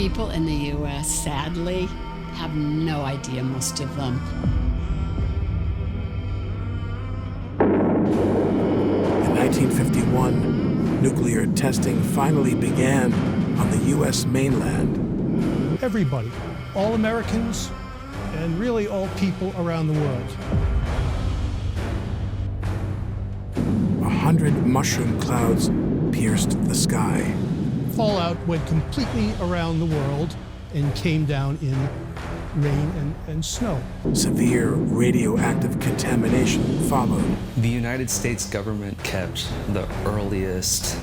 people in the U.S., sadly, have no idea, most of them. In 1951, nuclear testing finally began on the U.S. mainland. Everybody, all Americans, and really all people around the world. 100 mushroom clouds pierced the sky. Fallout went completely around the world and came down in rain and snow. Severe radioactive contamination followed. The United States government kept the earliest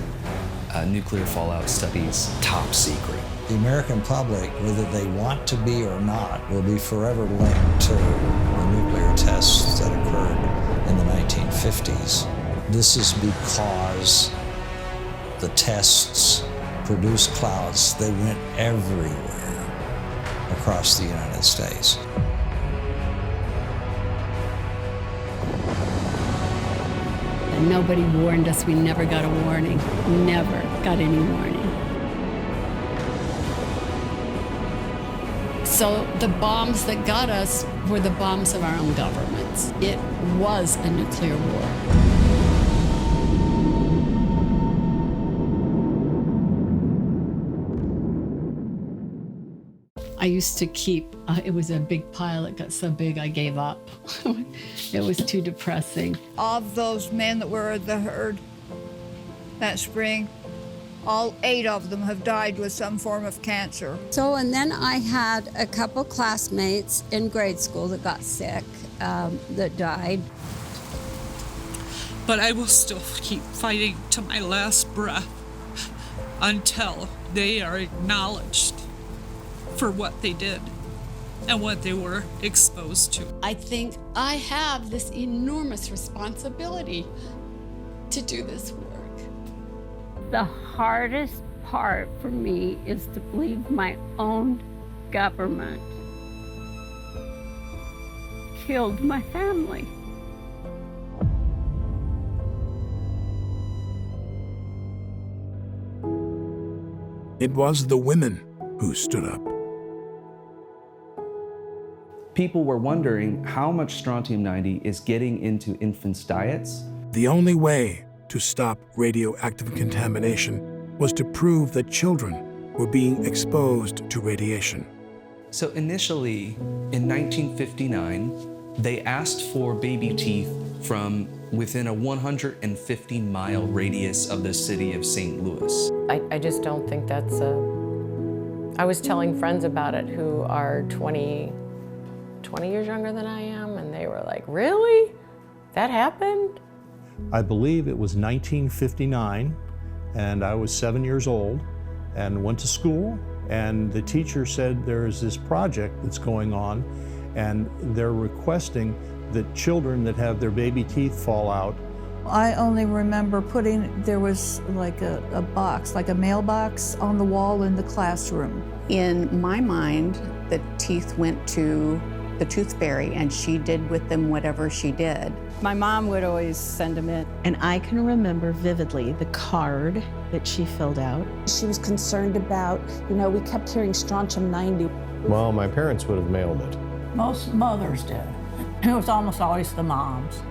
nuclear fallout studies top secret. The American public, whether they want to be or not, will be forever linked to the nuclear tests that occurred in the 1950s. This is because the tests produced clouds. They went everywhere across the United States. And nobody warned us. We never got a warning. Never got any warning. So the bombs that got us were the bombs of our own governments. It was a nuclear war. I used to keep, it was a big pile. It got so big I gave up. It was too depressing. Of those men that were at the herd that spring, all 8 of them have died with some form of cancer. So, and then I had a couple classmates in grade school that got sick, that died. But I will still keep fighting to my last breath until they are acknowledged for what they did and what they were exposed to. I think I have this enormous responsibility to do this work. The hardest part for me is to believe my own government killed my family. It was the women who stood up. People were wondering how much strontium-90 is getting into infants' diets. The only way to stop radioactive contamination was to prove that children were being exposed to radiation. So initially, in 1959, they asked for baby teeth from within a 150-mile radius of the city of St. Louis. I just don't think that's I was telling friends about it who are 20 years younger than I am, and they were like, really? That happened? I believe it was 1959, and I was 7 years old and went to school, and the teacher said there is this project that's going on, and they're requesting that children that have their baby teeth fall out. I only remember there was like a box, like a mailbox on the wall in the classroom. In my mind, the teeth went to the tooth fairy, and she did with them whatever she did. My mom would always send them in. And I can remember vividly the card that she filled out. She was concerned about, we kept hearing strontium-90. Well, my parents would have mailed it. Most mothers did. It was almost always the moms.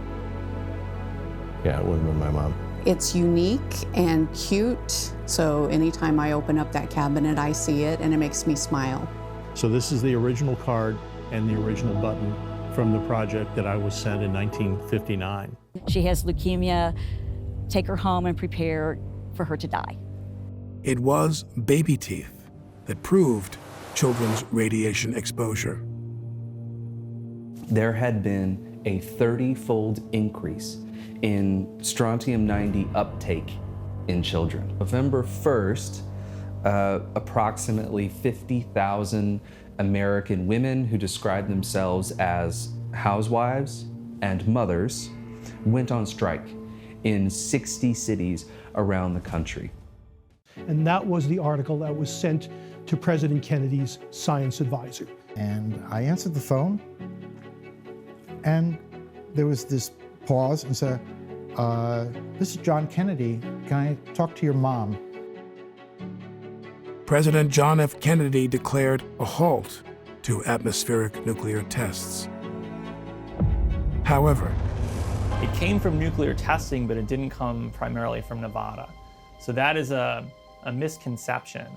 Yeah, it would have been my mom. It's unique and cute, so anytime I open up that cabinet, I see it, and it makes me smile. So this is the original card and the original button from the project that I was sent in 1959. She has leukemia. Take her home and prepare for her to die. It was baby teeth that proved children's radiation exposure. There had been a 30-fold increase in strontium-90 uptake in children. November 1st, approximately 50,000 American women who described themselves as housewives and mothers went on strike in 60 cities around the country. And that was the article that was sent to President Kennedy's science advisor. And I answered the phone, and there was this pause and said, this is John Kennedy. Can I talk to your mom? President John F. Kennedy declared a halt to atmospheric nuclear tests. However, it came from nuclear testing, but it didn't come primarily from Nevada. So that is a misconception.